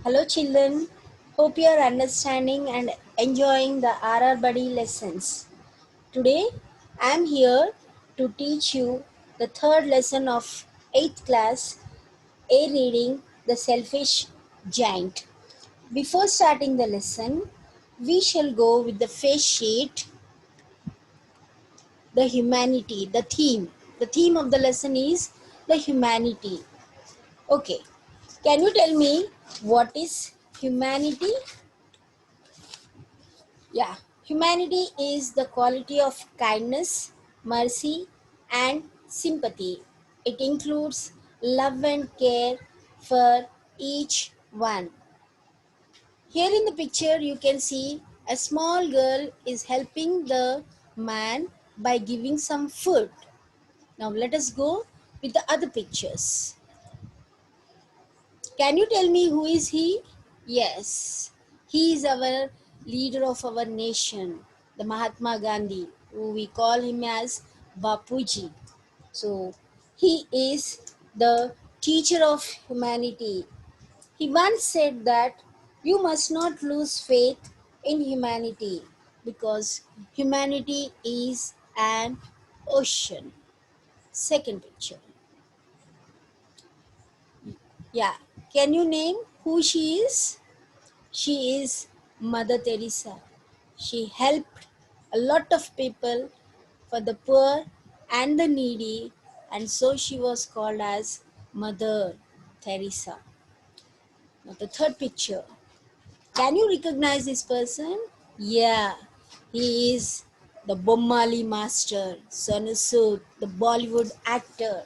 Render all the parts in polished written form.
Hello children, hope you are understanding and enjoying the RR Buddy lessons. Today I am here to teach you the third lesson of 8th class, A reading The Selfish Giant. Before starting the lesson, we shall go with the face sheet, the humanity, the theme. The theme of the lesson is the humanity. Okay, can you tell me what is humanity? Yeah, humanity is the quality of kindness, mercy, and sympathy. It includes love and care for each one. Here in the picture, you can see a small girl is helping the man by giving some food. Now, let us go with the other pictures. Can you tell me who is he? Yes, he is our leader of our nation, the Mahatma Gandhi, who we call him as Bapuji. So, he is the teacher of humanity. He once said that you must not lose faith in humanity because humanity is an ocean. Second picture. Yeah, can you name who she is? She is Mother Teresa. She helped a lot of people for the poor and the needy, and so she was called as Mother Teresa. Now, the third picture. Can you recognize this person? Yeah, he is the Bommali master, Sonu Sood, the Bollywood actor.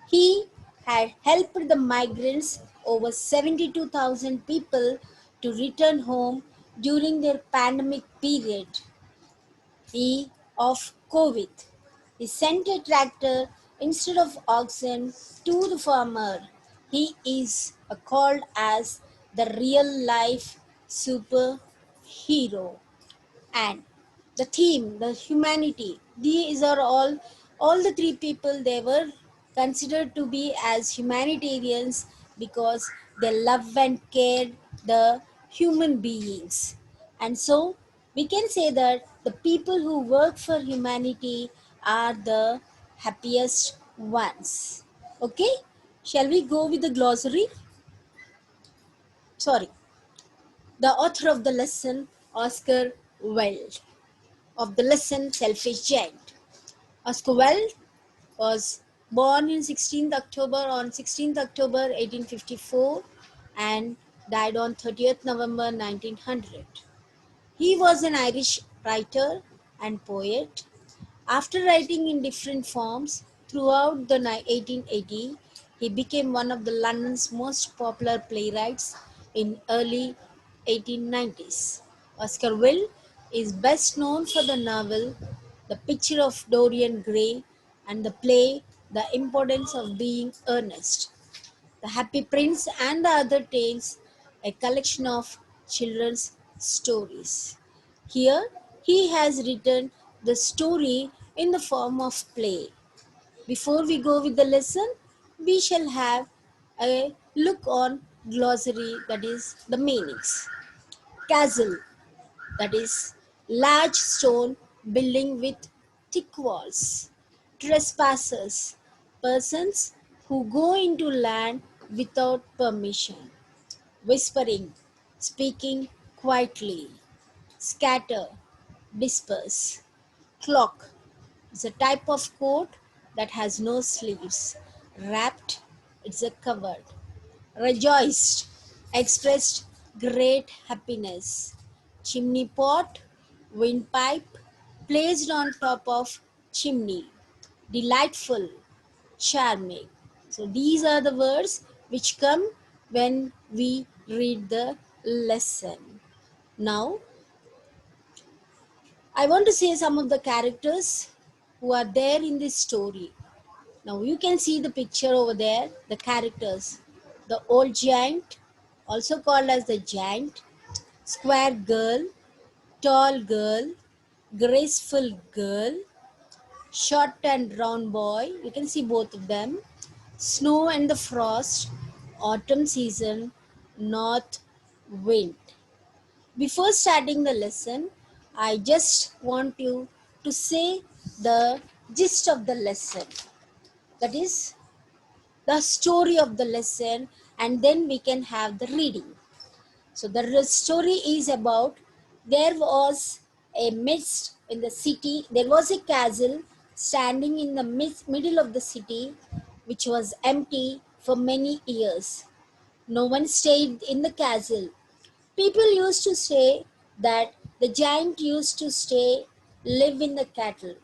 He had helped the migrants, over 72,000 people, to return home during their pandemic period of COVID. He sent a tractor instead of oxen to the farmer. He is called as the real life superhero. And the theme, the humanity, these are all the three people, they were considered to be as humanitarians because they love and cared the human beings. And so we can say that the people who work for humanity are the happiest ones. Okay, shall we go with the glossary? Sorry, the author of the lesson, Oscar Wilde, of the lesson Selfish Giant. Oscar Wilde was born in 16th October 1854 and died on 30th November 1900. He was an Irish writer and poet. After writing in different forms throughout the 1880s, he became one of the London's most popular playwrights in early 1890s. Oscar Wilde is best known for the novel The Picture of Dorian Gray and the play The Importance of Being Earnest, The Happy Prince and the Other Tales, a collection of children's stories. Here, he has written the story in the form of play. Before we go with the lesson, we shall have a look on glossary, that is the meanings. Castle, that is large stone building with thick walls. Trespassers, persons who go into land without permission. Whispering, speaking quietly. Scatter, disperse. Cloak is a type of coat that has no sleeves. Wrapped, it's a covered. Rejoiced, expressed great happiness. Chimney pot, windpipe, placed on top of chimney. Delightful, charming. So these are the words which come when we read the lesson. Now, I want to say some of the characters who are there in this story. Now you can see the picture over there, the characters. The old giant, also called as the giant, square girl, tall girl, graceful girl, short and round boy. You can see both of them. Snow and the frost, autumn season, north wind. Before starting the lesson, I just want you to say the gist of the lesson. That is the story of the lesson, and then we can have the reading. So the story is about there was a mist in the city. There was a castle standing in the middle of the city, which was empty for many years. No one stayed in the castle. People used to say that the giant used to live in the cattle.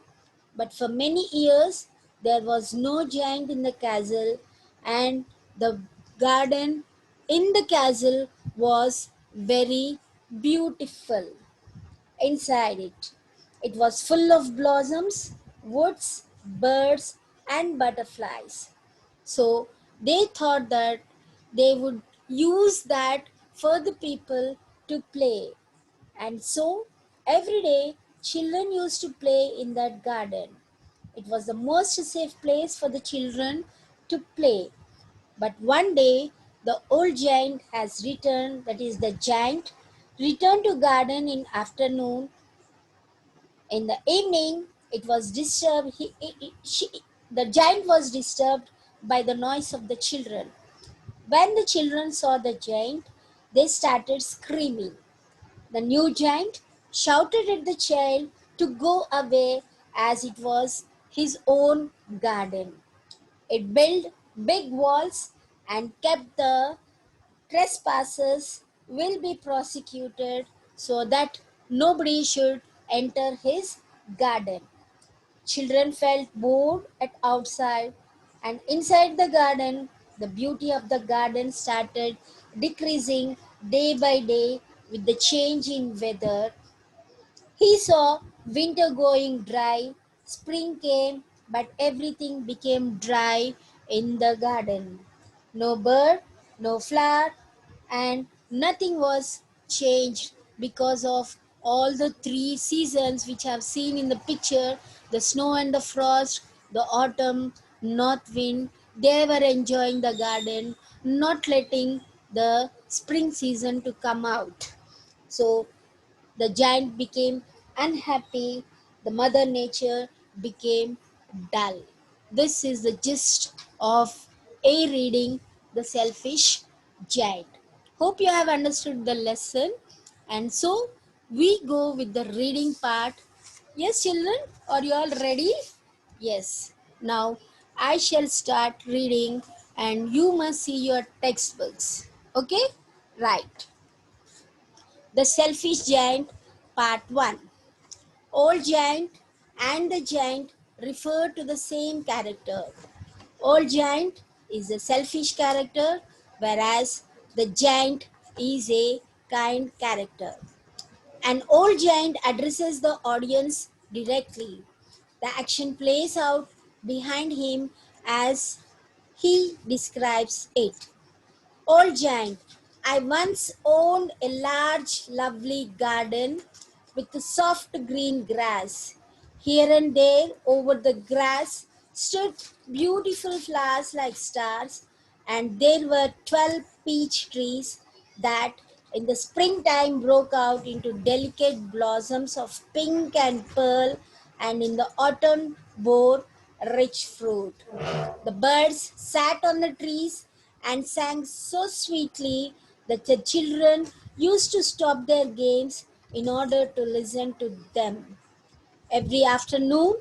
But for many years, there was no giant in the castle, and the garden in the castle was very beautiful inside it. It was full of blossoms, woods, birds, and butterflies. So they thought that they would use that for the people to play. And so every day children used to play in that garden. It was the most safe place for the children to play. But one day the old giant has returned, that is the giant returned to garden in afternoon. In the evening it was disturbed. The giant was disturbed by the noise of the children. When the children saw the giant, they started screaming. The new giant shouted at the child to go away as it was his own garden. It built big walls and kept the trespassers will be prosecuted so that nobody should enter his garden. Children felt bored at outside, and inside the garden, the beauty of the garden started decreasing day by day with the change in weather. He saw winter going dry, spring came, but everything became dry in the garden. No bird, no flower, and nothing was changed because of all the three seasons which I've seen in the picture, the snow and the frost, the autumn, north wind. They were enjoying the garden, not letting the spring season to come out. So the giant became unhappy, the mother nature became dull. This is the gist of A reading The Selfish Giant. Hope you have understood the lesson. And so we go with the reading part. Yes, children, are you all ready? Yes. Now I shall start reading and you must see your textbooks. Okay? Right. The Selfish Giant, Part 1. Old Giant and the Giant refer to the same character. Old Giant is a selfish character, whereas the Giant is a kind character. An old giant addresses the audience directly. The action plays out behind him as he describes it. Old giant, I once owned a large, lovely garden with soft green grass. Here and there, over the grass, stood beautiful flowers like stars, and there were 12 peach trees that in the springtime broke out into delicate blossoms of pink and pearl, and in the autumn bore rich fruit. The birds sat on the trees and sang so sweetly that the children used to stop their games in order to listen to them. Every afternoon,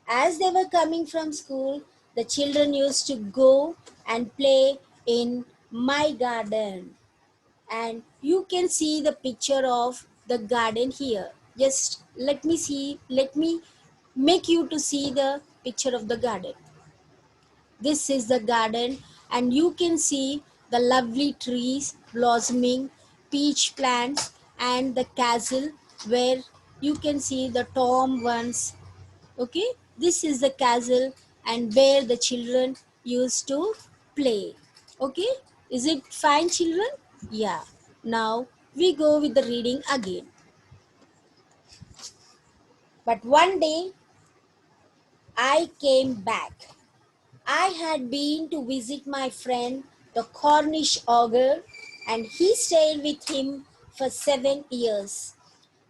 as they were coming from school, the children used to go and play in my garden. And you can see the picture of the garden here. Just let me make you to see the picture of the garden. This is the garden, and you can see the lovely trees blossoming, peach plants, and the castle where you can see the tom ones. Okay, this is the castle and where the children used to play. Okay, is it fine, children? Yeah. Now we go with the reading again. But one day I came back. I had been to visit my friend, the Cornish ogre. and he stayed with him for 7 years.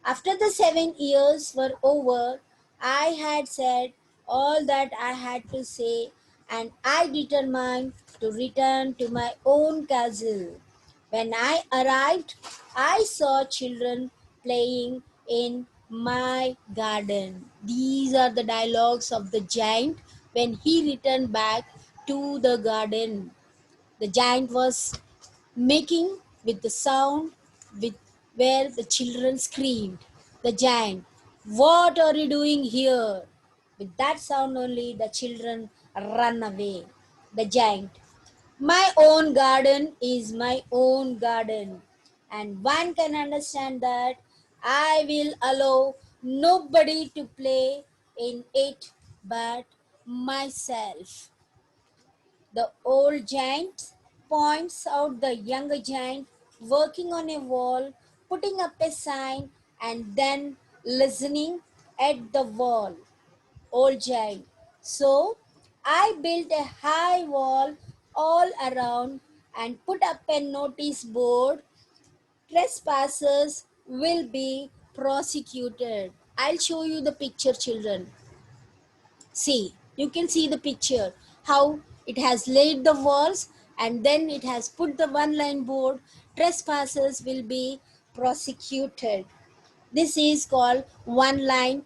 After the 7 years were over, I had said all that I had to say, and I determined to return to my own castle. When I arrived, I saw children playing in my garden. These are the dialogues of the giant when he returned back to the garden. The giant was making with the sound with where the children screamed. The giant, "What are you doing here?" With that sound only the children run away. The giant, "My own garden is my own garden, and one can understand that I will allow nobody to play in it but myself." The old giant points out the younger giant working on a wall, putting up a sign, and then listening at the wall. Old giant, "So I built a high wall all around and put up a notice board. Trespassers will be prosecuted." I'll show you the picture, children. See, you can see the picture how it has laid the walls and then it has put the one line board. Trespassers will be prosecuted. This is called one line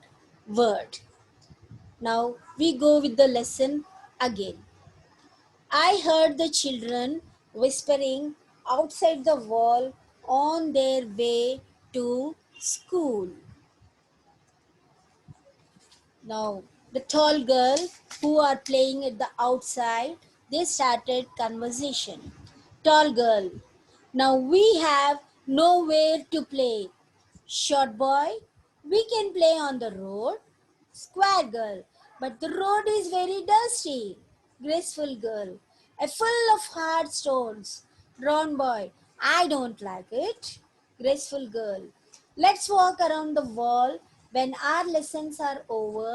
word. Now we go with the lesson again. I heard the children whispering outside the wall on their way to school. Now, the tall girl who are playing at the outside, they started conversation. Tall girl, "Now we have nowhere to play." Short boy, "We can play on the road." Square girl, "But the road is very dusty." Graceful girl, "Full of hard stones." Round boy, "I don't like it." Graceful girl, "Let's walk around the wall when our lessons are over.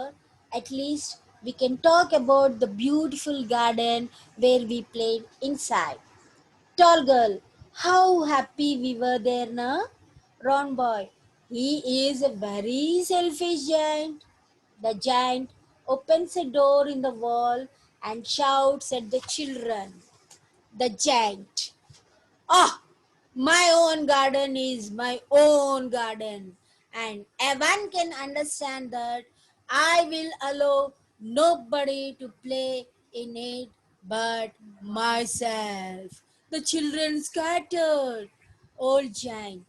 At least we can talk about the beautiful garden where we played inside." Tall girl, "How happy we were there, na?" Round boy, "He is a very selfish giant." The giant opens a door in the wall and shouts at the children. The giant, "Ah, my own garden is my own garden, and everyone can understand that I will allow nobody to play in it but myself." The children scattered. Old giant.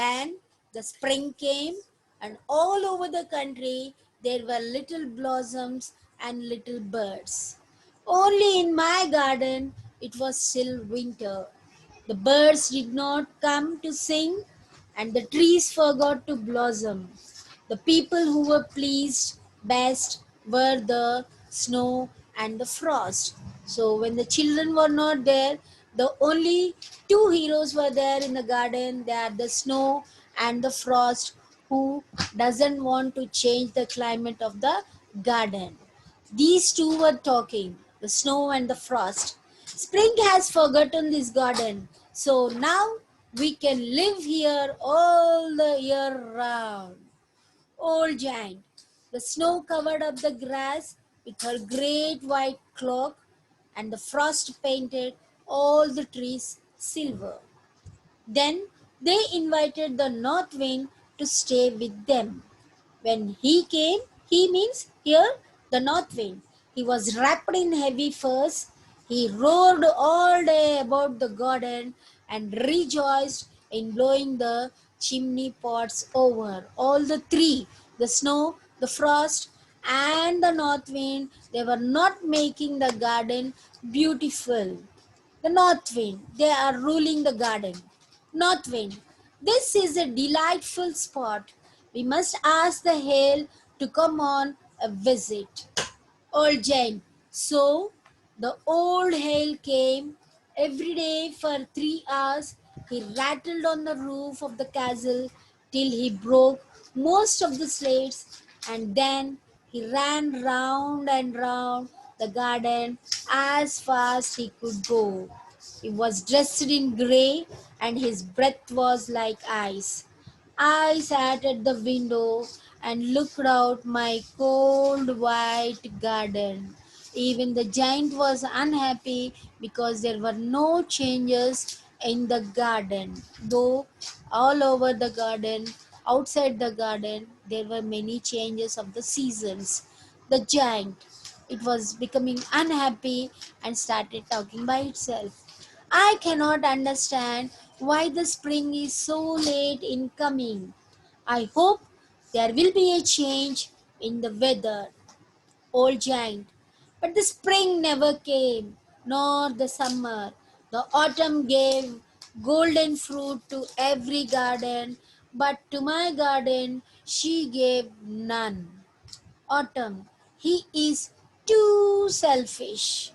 Then the spring came, and all over the country there were little blossoms and little birds. Only in my garden it was still winter. The birds did not come to sing, and the trees forgot to blossom. The people who were pleased best were the snow and the frost. So, when the children were not there, the only two heroes were there in the garden. They are the snow and the frost, who doesn't want to change the climate of the garden. These two were talking, the snow and the frost. "Spring has forgotten this garden, so now we can live here all the year round." Old giant. The snow covered up the grass with her great white cloak, and the frost painted all the trees silver. Then they invited the north wind to stay with them. When he came, he means here the north wind. He was wrapped in heavy furs. He roared all day about the garden and rejoiced in blowing the chimney pots over. All the three, the snow, the frost, and the north wind, they were not making the garden beautiful. The north wind, they are ruling the garden. North wind, "This is a delightful spot. We must ask the hail to come on a visit." Old giant, so the old hail came every day for 3 hours. He rattled on the roof of the castle till he broke most of the slates, and then he ran round and round the garden as fast he could go. He was dressed in grey and his breath was like ice. I sat at the window and looked out my cold white garden. Even the giant was unhappy because there were no changes in the garden. Though all over the garden, outside the garden, there were many changes of the seasons. The giant, it was becoming unhappy and started talking by itself. I cannot understand why the spring is so late in coming. I hope there will be a change in the weather, old giant. But the spring never came, nor the summer. The autumn gave golden fruit to every garden, but to my garden she gave none. Autumn, he is too selfish.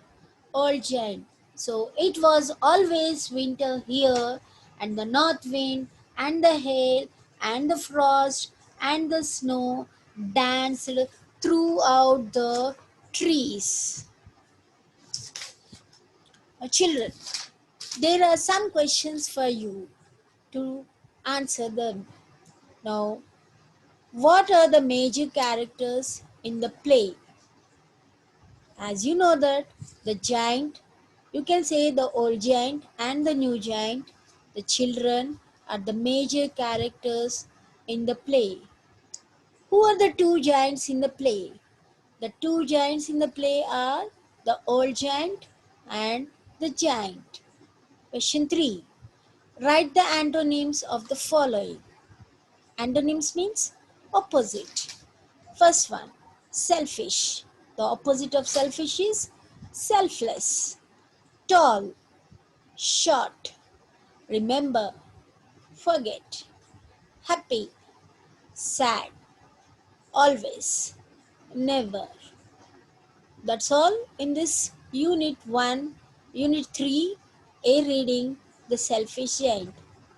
Old giant. So it was always winter here, and the north wind, and the hail, and the frost, and the snow danced throughout the trees. Children, there are some questions for you to answer them. Now, what are the major characters in the play? As you know that the giant, you can say the old giant and the new giant, the children are the major characters in the play. Who are the two giants in the play? The two giants in the play are the old giant and the giant. Question 3. Write the antonyms of the following. Antonyms means opposite. First one, selfish. The opposite of selfish is selfless. Tall, short, remember, forget, happy, sad, always, never. That's all in this Unit 1, Unit 3, A reading, The Selfish Giant.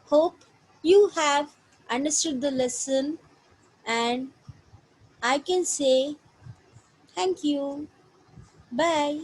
Hope you have understood the lesson and I can say thank you. Bye.